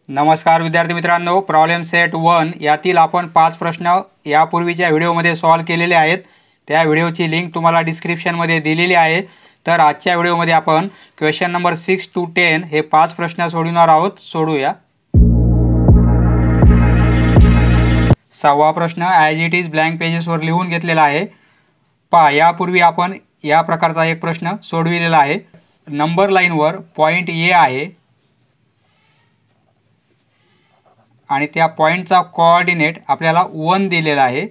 नमस्कार विद्यार्थी मित्रांनो, प्रॉब्लेम सेट 1 यातील आपण 5 प्रश्न यापूर्वीच्या व्हिडिओमध्ये सॉल्व केलेले आहेत। त्या व्हिडिओची लिंक तुम्हाला डिस्क्रिप्शनमध्ये दिलेली आहे। तर आजच्या व्हिडिओमध्ये आपण क्वेश्चन नंबर 6 to 10 हे 5 प्रश्न सोडवणार आहोत। सोडूया। सहावा प्रश्न ॲज इट इज ब्लँक पेजेसवर लिहून घेतलेला आहे। पहा, यापूर्वी आपण या प्रकारचा एक प्रश्न सोडविलेला आहे। नंबर लाईनवर पॉइंट ए आहे आणि त्या पॉइंटचा कोऑर्डिनेट आपल्याला 1 दिलेला आहे।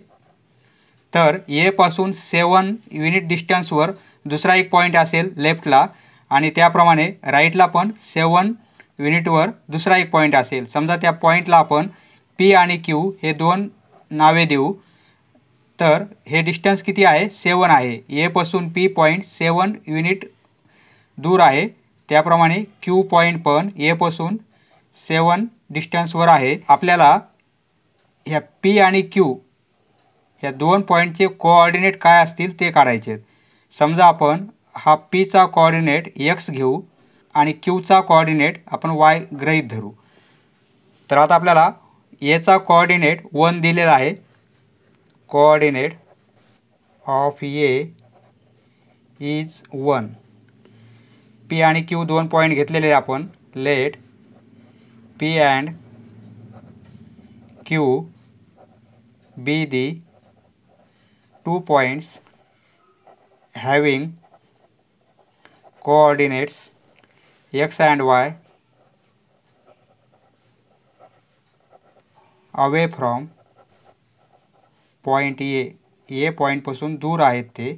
तर ए पासून 7 युनिट डिस्टन्सवर दुसरा एक पॉइंट असेल लेफ्टला आणि त्याप्रमाणे राईटला पण 7 युनिटवर दुसरा एक पॉइंट असेल। समजा त्या पॉइंटला आपण पी आणि क्यू हे दोन नावे देऊ। तर हे डिस्टन्स किती आहे? 7 आहे। ए पासून पी पॉइंट 7 युनिट दूर आहे। त्याप्रमाणे क्यू पॉइंट पण ए पासून 7 डिस्टन्सवर आहे। आपल्याला ह्या पी आणि क्यू ह्या दोन पॉइंटचे कोऑर्डिनेट काय असतील ते काढायचे। समजा आपण हा पी चा कोऑर्डिनेट x घेऊ आणि क्यू चा कोऑर्डिनेट आपण y गृहीत धरू। तर आता आपल्याला ए चा कोऑर्डिनेट 1 दिलेला आहे। Coordinate of A is 1। P आणि क्यू दोन पॉइंट घेतलेले आपण। Let P and Q be the two points having coordinates x and y away from point A. A point पासून दूर आहेत ते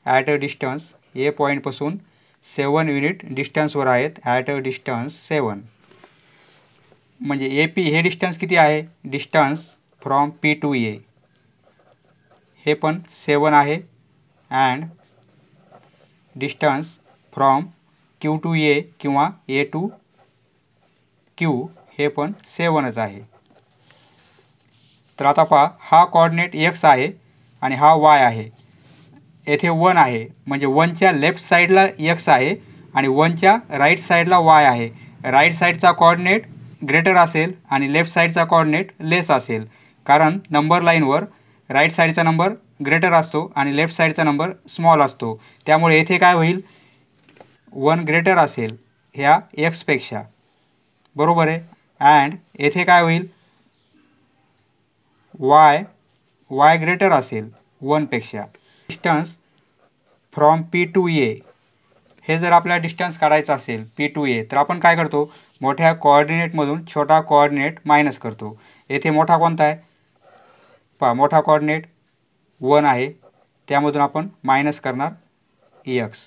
at a distance A point पासून 7 unit डिस्टन्सवर आहेत। ॲट अ डिस्टन्स 7 म्हणजे ए पी हे डिस्टन्स किती आहे? Distance from P to A हे पण 7 आहे and distance from Q to A किंवा ए टू क्यू हे पण 7च आहे। तर आता पहा, हा कोऑर्डिनेट x आहे आणि हा y आहे। येथे 1 आहे म्हणजे 1 च्या लेफ्ट साईडला x आहे आणि 1 च्या राईट साईडला y आहे। राईट साईडचा कोऑर्डिनेट ग्रेटर असेल आणि लेफ्ट साईडचा कोऑर्डिनेट लेस असेल, कारण नंबर लाईनवर राईट साईडचा नंबर ग्रेटर असतो आणि लेफ्ट साईडचा नंबर स्मॉल असतो। त्यामुळे येथे काय होईल? 1 ग्रेटर असेल ह्या x पेक्षा, बरोबर आहे। अँड येथे काय होईल? y ग्रेटर असेल 1 पेक्षा। Distance from P to A हे जर आपल्याला डिस्टन्स काढायचं असेल पी टू ए, तर आपण काय करतो? मोठ्या कोऑर्डिनेटमधून छोटा कोऑर्डिनेट मायनस करतो। येथे मोठा कोणता आहे? पहा, मोठा कोऑर्डिनेट 1 आहे, त्यामधून आपण मायनस करणार x।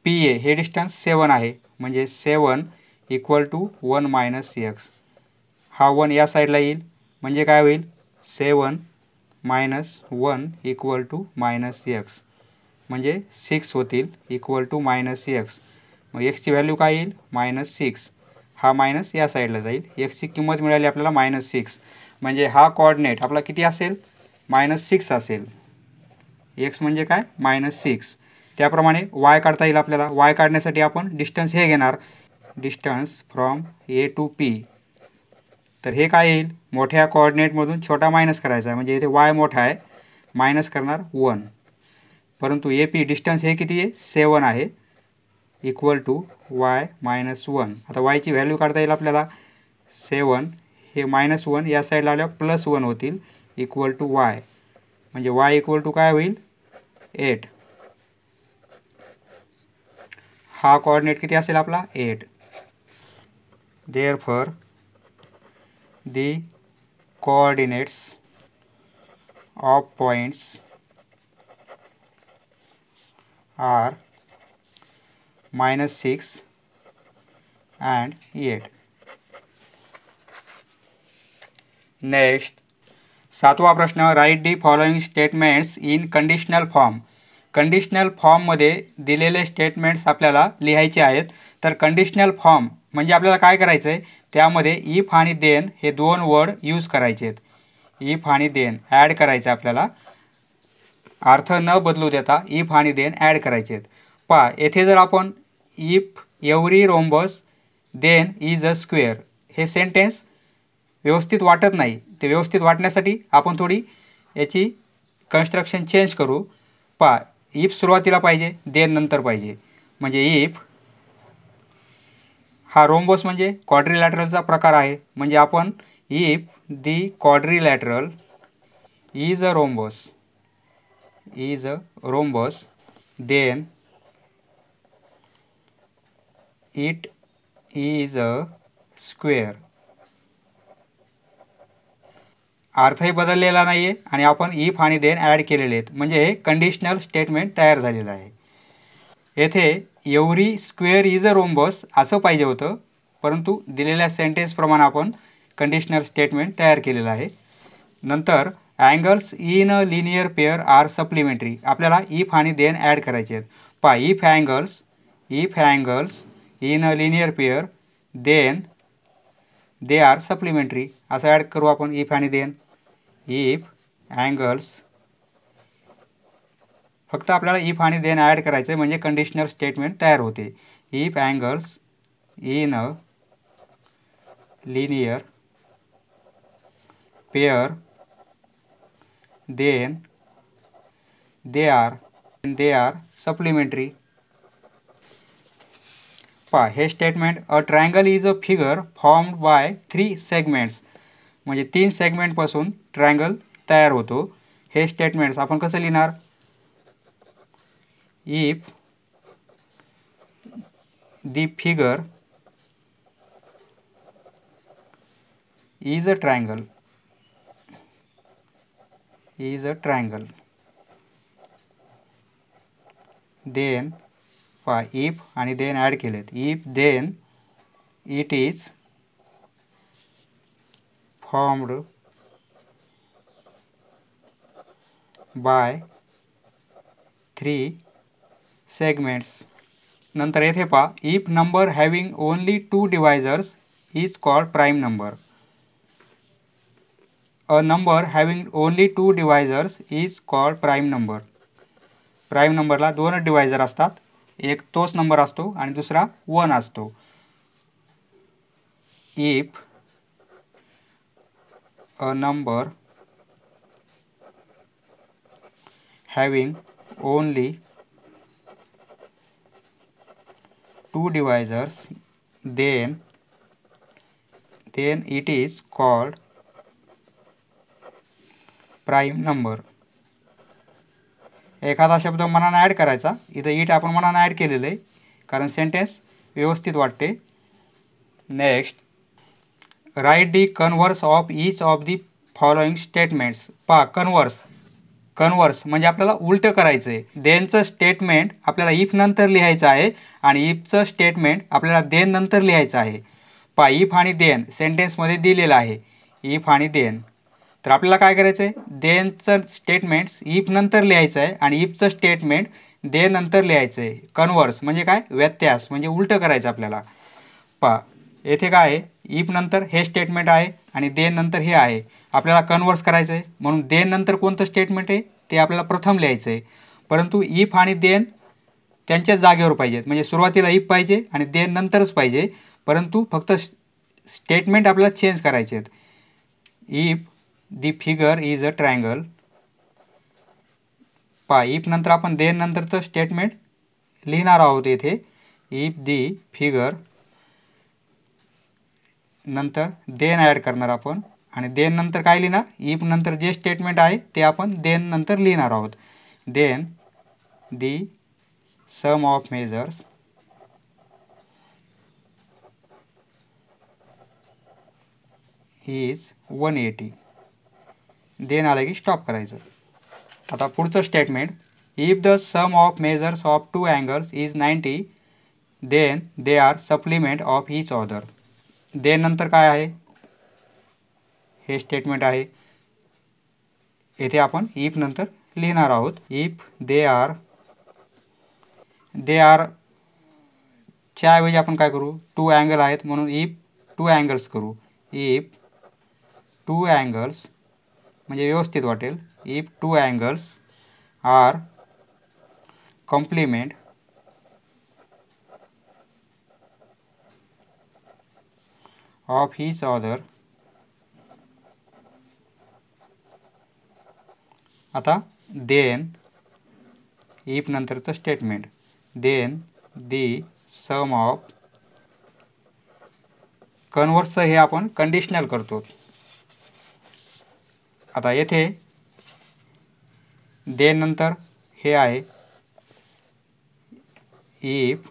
पी ए हे डिस्टन्स 7 आहे म्हणजे 7 इक्वल टू 1 मायनस x। हा 1 या साईडला येईल म्हणजे काय होईल? 7 minus 1 equal to minus x म्हणजे 6 होतील इक्वल टू मायनस x। मग एक्सची व्हॅल्यू काय येईल? -6। हा मायनस या साईडला जाईल। एक्सची किंमत मिळाली आपल्याला -6 म्हणजे हा कोऑर्डिनेट आपला किती असेल? -6 असेल। एक्स म्हणजे काय? -6। त्याप्रमाणे y काढता येईल आपल्याला। y काढण्यासाठी आपण डिस्टन्स हे घेणार, distance from A to P. तर हे काय येईल? मोठ्या कोऑर्डिनेटमधून छोटा मायनस करायचा आहे म्हणजे इथे y मोठा आहे, मायनस करणार 1। परंतु ए पी डिस्टन्स हे किती आहे? 7 आहे इक्वल टू y मायनस 1। आता y ची व्हॅल्यू काढता येईल आपल्याला। 7 हे -1 या साईडला आल्यावर +1 होतील इक्वल टू y म्हणजे y इक्वल टू काय होईल? 8। हा कोऑर्डिनेट किती असेल आपला? 8। Therefore the coordinates of points are -6 and 8। Next 7वा प्रश्न, write the following statements in conditional form. Conditional फॉर्ममध्ये दिलेले स्टेटमेंट्स आपल्याला लिहायचे आहेत। तर कंडिशनल फॉर्म म्हणजे आपल्याला काय करायचं आहे? त्यामध्ये इफ आणि देन हे दोन वर्ड यूज करायचे आहेत। इफ आणि देन ॲड करायचं आपल्याला, अर्थ न बदलू देता इफ आणि देन ॲड करायचे आहेत। पहा, येथे जर आपण if every rhombus then is a square. हे सेंटेन्स व्यवस्थित वाटत नाही. ते व्यवस्थित वाटण्यासाठी आपण थोडी याची कन्स्ट्रक्शन चेंज करू. पहा, इफ सुरुवातीला पाहिजे, देन नंतर पाहिजे. म्हणजे इफ हा रोम्बस म्हणजे क्वाड्रिलॅटरलचा प्रकार आहे. म्हणजे आपण if the quadrilateral is a rhombus then it is a square. अर्थही बदललेला नाही आहे आणि आपण इफ आणि देन ॲड केलेले आहेत. म्हणजे हे कंडिशनल स्टेटमेंट तयार झालेलं आहे. येथे every square is a rhombus असं पाहिजे होतं, परंतु दिलेल्या सेंटेन्सप्रमाणे आपण कंडिशनल स्टेटमेंट तयार केलेलं आहे. नंतर angles in a linear pair are supplementary. आपल्याला इफ आणि देन ॲड करायचे आहेत. पहा, if angles in a linear pair then they are supplementary असं ॲड करू आपण इफ आणि देन. इफ अँगल्स, फक्त आपल्याला इफ आणि देन ॲड करायचं आहे म्हणजे कंडिशनल स्टेटमेंट तयार होते. If angles in a linear pair then they are supplementary. पहा, हे statement a triangle is a figure formed by 3 segments. म्हणजे 3 सेगमेंटपासून ट्रायंगल तयार होतो. हे स्टेटमेंट्स आपण कसं लिहिणार? If the figure is a triangle then पहा, इफ आणि देन ॲड केलेत. If then it is formed by 3 segments. नंतर येथे पहा, if number having only 2 divisors is called prime number. A number having only 2 divisors is called prime number. Prime नंबरला 2च divisor असतात. एक तोच नंबर असतो आणि दुसरा 1 असतो. If a number having only 2 divisors then it is called prime number. एखादा शब्द मनानं ॲड करायचा. इथं इट आपण मनानं ॲड केलेलं आहे कारण सेंटेन्स व्यवस्थित वाटते. Next, write the converse of each of the following statements. पहा, कन्व्हर्स म्हणजे आपल्याला उलटं करायचं आहे. देनचं स्टेटमेंट आपल्याला इफ नंतर लिहायचं आहे आणि इफचं स्टेटमेंट आपल्याला देन नंतर लिहायचं आहे. पहा, इफ आणि देन सेंटेन्समध्ये दिलेलं आहे. इफ आणि देन, तर आपल्याला काय करायचं आहे? देनचं स्टेटमेंट्स इफ नंतर लिहायचं आहे आणि इफचं स्टेटमेंट देन नंतर लिहायचं आहे. कन्व्हर्स म्हणजे काय? व्यत्यास म्हणजे उलटं करायचं आपल्याला. पहा, येथे काय आहे? इफ नंतर हे स्टेटमेंट आहे आणि देन नंतर हे आहे. आपल्याला कन्व्हर्स करायचं आहे म्हणून देन नंतर कोणतं स्टेटमेंट आहे ते आपल्याला प्रथम लिहायचं आहे. परंतु इफ आणि देन त्यांच्याच जागेवर पाहिजेत. म्हणजे सुरुवातीला इफ पाहिजे आणि देन नंतरच पाहिजे, परंतु फक्त स्टेटमेंट आपल्याला चेंज करायचे आहेत. If the figure is a triangle. पहा, इफ नंतर आपण देन नंतरचं स्टेटमेंट लिहिणार आहोत येथे. इफ दी फिगर नंतर देन ॲड करणार आपण आणि देन नंतर काय लिहिणार? इफ नंतर जे स्टेटमेंट आहे ते आपण देन नंतर लिहिणार आहोत. Then the sum of measures is 180. Then आलं की स्टॉप करायचं. आता पुढचं statement, if the sum of measures of 2 angles is 90 then they are supplement of each other. Then नंतर काय आहे? हे स्टेटमेंट आहे. येथे आपण इफ नंतर लिहिणार आहोत. इफ दे आर च्या ऐवजी आपण काय करू? 2 अँगल आहेत म्हणून इफ 2 अँगल्स करू. इफ 2 अँगल्स म्हणजे व्यवस्थित वाटेल. If 2 angles are complement of each other. आता देन इफ नंतरचं statement, then the sum of, कन्व्हर्सचं हे आपण कंडिशनल करतो. आता येथे देन नंतर हे आहे if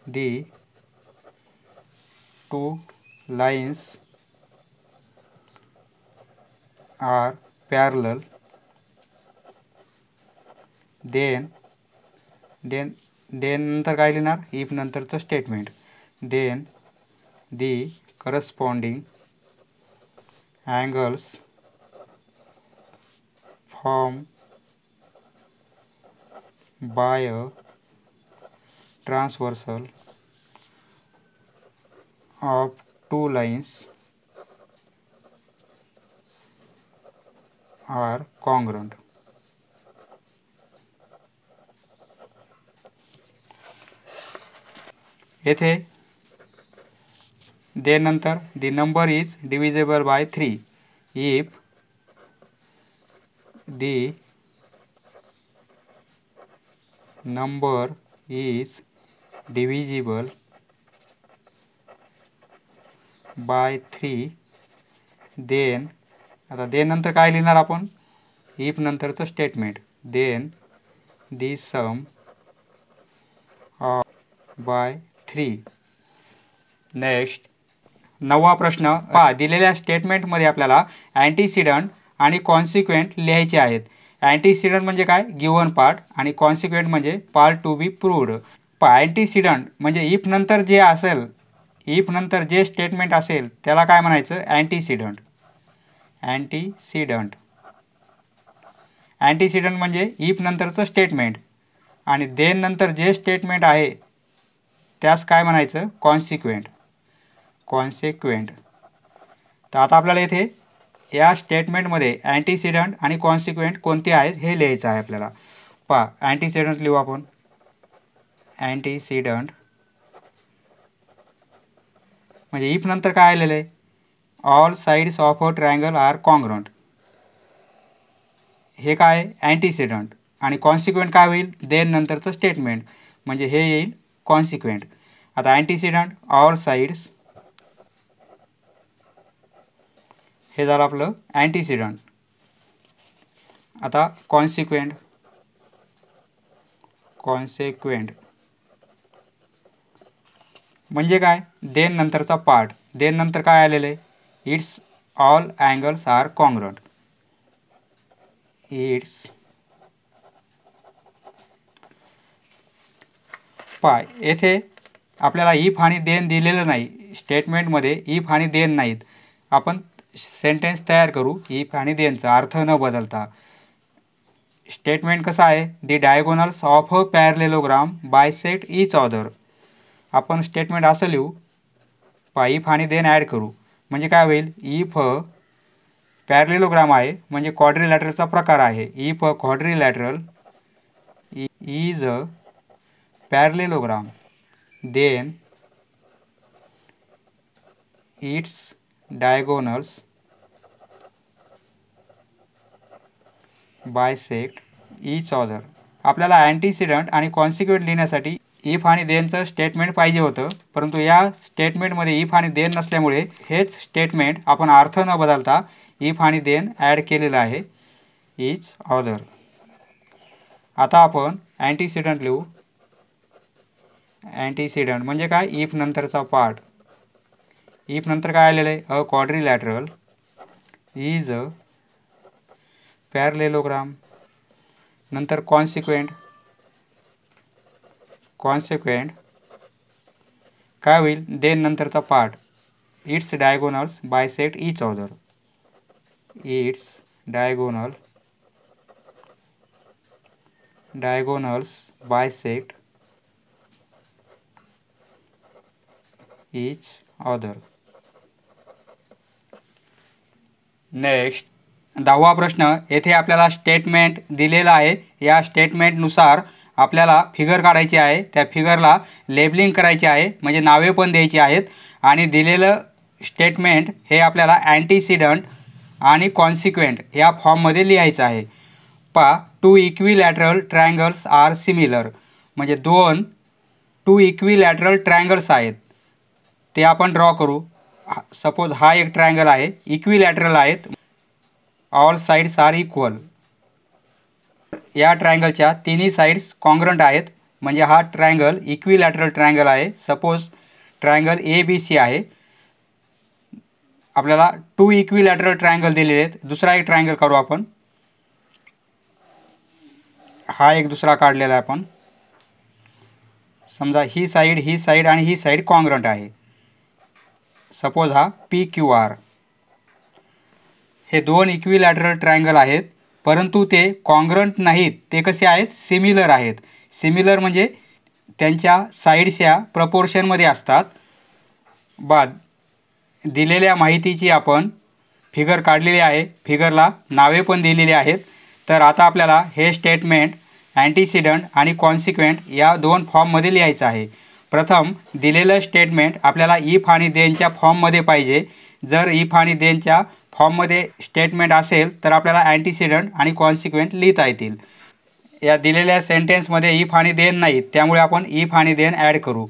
the two lines are parallel, then नंतर काय लिहिणार, इफ नंतरचं statement, then the corresponding angles form by a transversal of two lines are congruent. येथे देन नंतर the number is divisible by 3 if the number is divisible by 3 then. आता then नंतर काय लिहिणार आपण, इफ नंतरचं statement, then the sum of by 3. Next 9वा प्रश्न पहा, दिलेल्या स्टेटमेंटमध्ये आपल्याला अँटीसिडंट आणि कॉन्सिक्वेंट लिहायचे आहेत. अँटीसिडंट म्हणजे काय, गिव्हन पार्ट, आणि कॉन्सिक्वेंट म्हणजे पार्ट टू बी प्रूव्ड. पहा अँटीसिडंट म्हणजे इफ नंतर जे असेल, इफ नंतर जे स्टेटमेंट असेल त्याला काय म्हणायचं, अँटीसिडंट. अँटीसिडंट म्हणजे इफ नंतरचं स्टेटमेंट, आणि देन नंतर जे स्टेटमेंट आहे त्यास काय म्हणायचं, कॉन्सिक्वेंट. तर आता आपल्याला इथे या स्टेटमेंटमध्ये अँटीसिडंट आणि कॉन्सिक्वेंट कोणते आहेत हे लिहायचं आहे आपल्याला. पहा अँटीसिडंट लिहू आपण. अँटीसिडंट म्हणजे इफ नंतर काय आलेलं आहे, all sides of a triangle are congruent. हे काय अँटीसिडंट. आणि कॉन्सिक्वेंट काय होईल, देन नंतरचं स्टेटमेंट, म्हणजे हे येईल कॉन्सिक्वेंट. आता अँटीसिडंट ऑल साइड्स, हे झालं आपलं अँटीसिडंट. आता कॉन्सिक्वेंट म्हणजे काय, देन नंतरचा पार्ट. देन नंतर काय आलेलं आहे, its all angles are congruent. इट्स पाय येथे आपल्याला इफ आणि देन दिलेलं नाही, स्टेटमेंटमध्ये इफ आणि देन नाहीत. आपण सेंटेन्स तयार करू इफ आणि देनचा अर्थ न बदलता. स्टेटमेंट कसं आहे, the diagonals of a parallelogram bisect each other. आपण स्टेटमेंट असं लिहू, इफ आणि देन ॲड करू, म्हणजे काय होईल, इफ पॅरलेलोग्राम आहे म्हणजे क्वाड्रिलॅटरलचा प्रकार आहे. If quadrilateral is a parallelogram then its diagonals bisect each other. आपल्याला अँटीसिडंट आणि कॉन्सिक्वेंट लिहिण्यासाठी इफ आणि देनचं स्टेटमेंट पाहिजे होतं, परंतु या स्टेटमेंटमध्ये इफ आणि देन नसल्यामुळे हेच स्टेटमेंट आपण अर्थ न बदलता इफ आणि देन ॲड केलेलं आहे, इच अदर. आता आपण अँटीसिडंट लिहू. अँटीसिडंट म्हणजे काय, इफ नंतरचा पार्ट. इफ नंतर काय आलेलं आहे, a quadrilateral is a parallelogram. नंतर कॉन्सिक्वेंट काय होईल, देन नंतरचा part, its diagonals bisect each other. Its diagonals bisect each other. Next 10वा प्रश्न, येथे आपल्याला स्टेटमेंट दिलेला आहे. या स्टेटमेंटनुसार आपल्याला फिगर काढायची आहे, त्या फिगरला लेबलिंग करायची आहे, म्हणजे नावे पण द्यायची आहेत आणि दिलेलं स्टेटमेंट हे आपल्याला अँटीसिडंट आणि कॉन्सिक्वेंट या फॉर्ममध्ये लिहायचं आहे. पहा, two equilateral triangles are similar, म्हणजे टू इक्विलॅटरल ट्रायंगल्स आहेत ते आपण ड्रॉ करू. सपोज हा एक ट्रायंगल आहे, इक्विलॅटरल आहेत, ऑल साइड्स आर इक्वल. या ट्रायंगलच्या तिन्ही साइड्स कॉन्ग्रंट आहेत, म्हणजे हा ट्रायंगल इक्विलॅटरल ट्रायंगल आहे. सपोज ट्रायंगल ABC आहे. आपल्याला टू इक्विलॅटरल ट्रायंगल दिलेले आहेत. दुसरा एक ट्रायंगल काढू आपण. हा एक दुसरा काढलेला आहे आपण. समजा ही साइड आणि ही साइड कॉन्ग्रंट आहे. सपोज हा PQR. हे दोन इक्विलॅटरल ट्रायंगल आहेत, परंतु ते कॉन्ग्रंट नाहीत. ते कसे आहेत? सिमिलर आहेत. सिमिलर म्हणजे त्यांच्या साइड्स या प्रपोर्शनमध्ये असतात. बाद दिलेल्या माहितीची आपण फिगर काढलेली आहे, फिगरला नावे पण दिलेली आहेत. तर आता आपल्याला हे स्टेटमेंट अँटीसिडंट आणि कॉन्सिक्वेंट या दोन फॉर्ममध्ये लिहायचं आहे. प्रथम दिलेलं स्टेटमेंट आपल्याला इफ आणि देनच्या फॉर्ममध्ये पाहिजे. जर इफ आणि देनच्या फॉर्ममध्ये स्टेटमेंट असेल तर आपल्याला अँटीसिडंट आणि कॉन्सिक्वेंट लिहिता येतील. या दिलेल्या सेंटेन्समध्ये इफ आणि देन नाहीत, त्यामुळे आपण इफ आणि देन ॲड करू.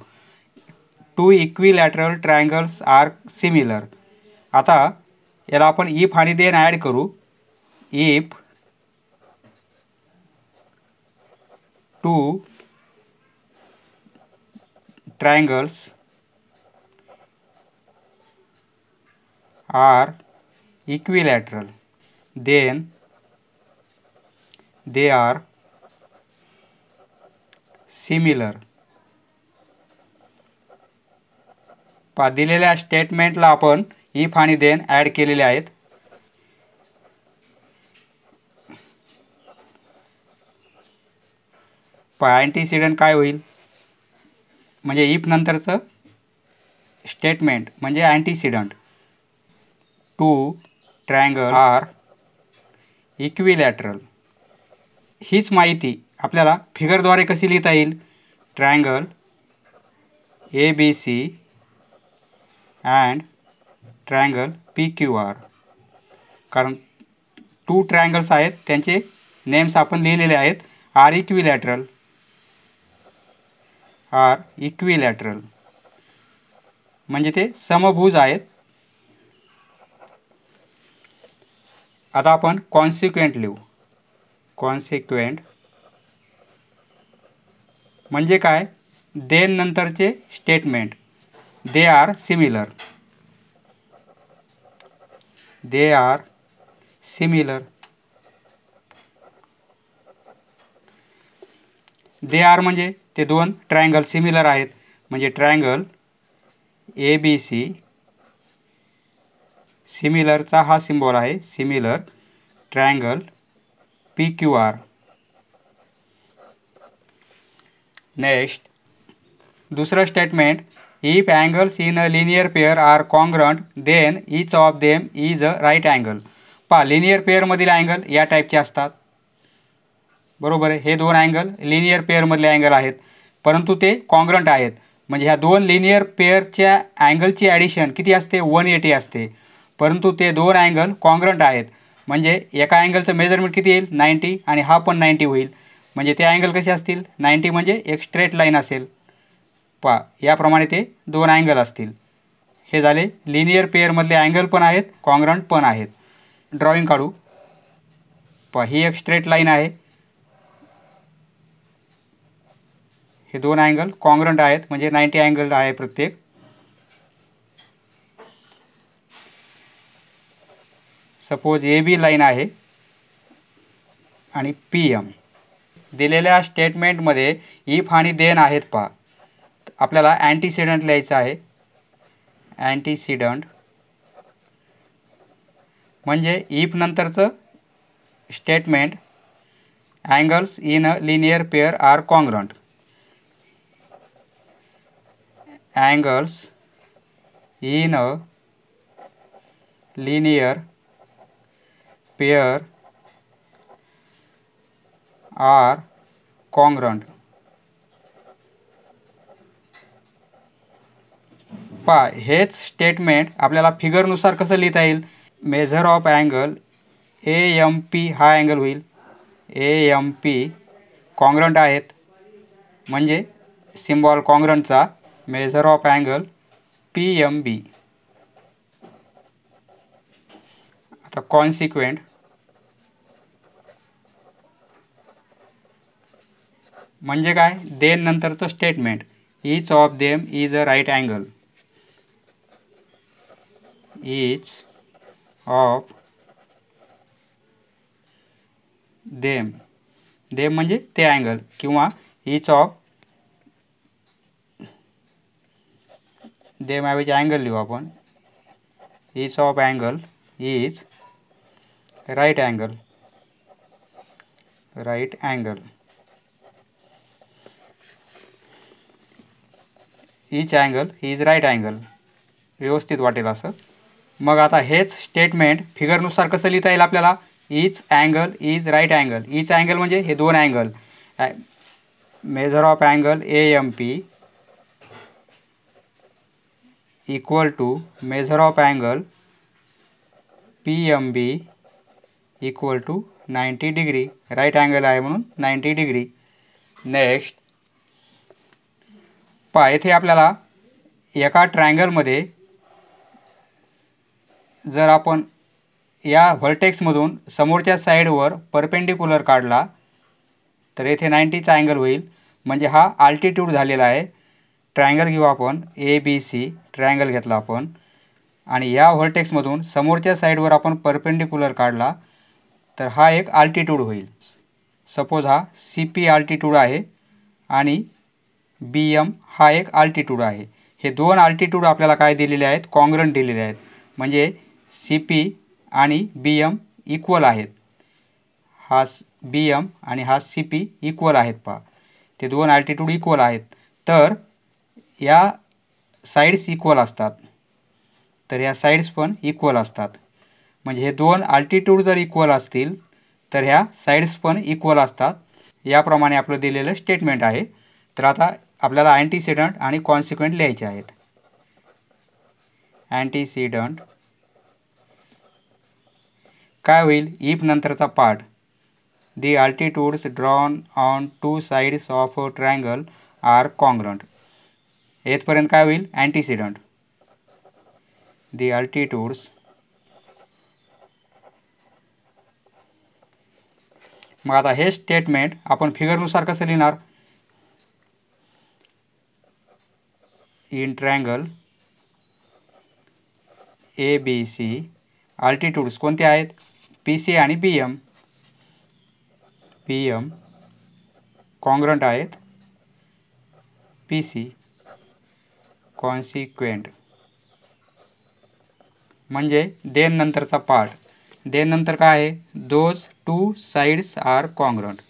Two equilateral triangles are similar. आता याला आपण इफ आणि देन ॲड करू. If two triangles are equilateral, then they are similar. पहा, दिलेल्या स्टेटमेंटला आपण इफ आणि देन ॲड केलेले आहेत. पहा, अँटीसिडंट काय होईल? म्हणजे इफ नंतरचं स्टेटमेंट म्हणजे antecedent. Two triangle are equilateral. हीच माहिती आपल्याला फिगरद्वारे कशी लिहिता येईल? Triangle ABC and triangle PQR. कारण टू ट्रायंगल्स आहेत, त्यांचे नेम्स आपण लिहिलेले आहेत. आर इक्विलॅटरल म्हणजे ते समभुज आहेत. आता आपण कॉन्सिक्वेंट लिहू. कॉन्सिक्वेंट म्हणजे काय? देन नंतरचे statement. They are similar. They are similar. They are म्हणजे ते दोन ट्रायंगल सिमिलर आहेत, म्हणजे ट्रायंगल ABC सिमिलरचा हा सिम्बॉल आहे, सिमिलर. Triangle PQR. नेक्स्ट दुसरं statement. If angles in a linear pair are congruent then each of them is a right angle. पहा, linear पेअरमधील अँगल या टाईपचे असतात. बरोबर आहे. हे दोन अँगल लिनियर पेअरमधले अँगल आहेत, परंतु ते कॉन्ग्रंट आहेत. म्हणजे ह्या दोन लिनियर पेअरच्या अँगलची ॲडिशन किती असते? 180 असते. परंतु ते दोन अँगल कॉन्ग्रंट आहेत, म्हणजे एका अँगलचं मेजरमेंट किती येईल? 90, आणि हा पण 90 होईल. म्हणजे ते अँगल कसे असतील? 90 म्हणजे एक स्ट्रेट लाईन असेल. पहा, याप्रमाणे ते दोन अँगल असतील. हे झाले लिनियर पेअरमधले अँगल पण आहेत, कॉन्ग्रंट पण आहेत. ड्रॉइंग काढू. पहा, ही एक स्ट्रेट लाईन आहे. हे दोन अँगल कॉन्ग्रंट आहेत, म्हणजे 90 अँगल आहे प्रत्येक. सपोज AB लाईन आहे आणि PM. दिलेल्या स्टेटमेंटमध्ये इफ आणि देन आहेत. पहा, आपल्याला अँटीसिडंट लिहायचं आहे. अँटीसिडंट म्हणजे इफ नंतरचं statement angles in a linear pair are congruent. Angles in a linear pair are congruent. पहा हेच स्टेटमेंट आपल्याला फिगरनुसार कसं लिहिता येईल. मेजर ऑफ अँगल AMP हा अँगल होईल. AMP कॉन्ग्रंट आहेत म्हणजे सिम्बॉल कॉन्ग्रंटचा. Measure of angle PMB. आता कॉन्सिक्वेंट म्हणजे काय, देन नंतरचं statement. Each of them is a right angle. Each of them, them म्हणजे ते अँगल, किंवा ईच ऑफ देम ऐवजी अँगल लिहू आपण. Each of angle is right angle. Right angle. Each angle is right angle. व्यवस्थित वाटेल असं. मग आता हेच स्टेटमेंट फिगरनुसार कसं लिहिता येईल आपल्याला. Each angle is right angle. Each angle म्हणजे हे दोन angle. Measure of angle AMP equal to measure of angle PMB equal to 90 degree. Right angle आहे म्हणून 90 डिग्री. नेक्स्ट पहा येथे आपल्याला एका ट्रायंगलमध्ये जर आपण या व्हर्टेक्समधून समोरच्या साईडवर परपेंडिक्युलर काढला तर येथे 90चा अँगल होईल. म्हणजे हा आल्टिट्यूड झालेला आहे. ट्रायंगल घेऊ आपण ABC. ट्रायंगल घेतला आपण आणि या व्हर्टेक्समधून समोरच्या साईडवर आपण परपेंडिक्युलर काढला तर हा एक आल्टिट्यूड होईल. सपोज हा CP आल्टिट्यूड आहे आणि BM हा एक आल्टिट्यूड आहे. हे दोन आल्टिट्यूड आपल्याला काय दिलेले आहेत, कॉन्ग्रंट दिलेले आहेत. म्हणजे CP आणि BM इक्वल आहेत. हा BM आणि हा CP इक्वल आहेत. पहा ते दोन आल्टिट्यूड इक्वल आहेत. तर या साईड्स इक्वल असतात, तर या साईड्स पण इक्वल असतात. म्हणजे हे दोन आल्टिट्यूड जर इक्वल असतील तर ह्या साईड्स पण इक्वल असतात. याप्रमाणे आपलं दिलेलं स्टेटमेंट आहे. तर आता आपल्याला अँटीसिडंट आणि कॉन्सिक्वेंट लिहायचे आहेत. अँटीसिडंट काय होईल, इफ नंतरचा part. The altitudes drawn on two sides of a triangle are congruent. येथपर्यंत काय होईल, अँटीसिडंट. The altitudes मग आता हे स्टेटमेंट आपण फिगरनुसार कसं लिहिणार. इन ट्रायंगल ABC अल्टिट्यूड्स कोणते आहेत, PC आणि BM. BM कॉन्ग्रंट आहेत PC. कॉन्सिक्वेंट म्हणजे देन नंतरचा पार्ट. देन नंतर काय आहे, those two sides are congruent.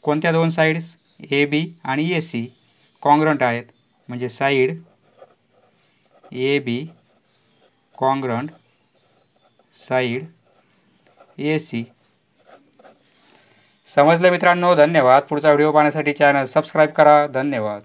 कोणत्या दोन साइड्स, AB आणि AC कॉन्ग्रंट आहेत. म्हणजे side AB congruent side AC. समजलं मित्रांनो, धन्यवाद. पुढचा व्हिडिओ पाहण्यासाठी चॅनल सबस्क्राईब करा. धन्यवाद.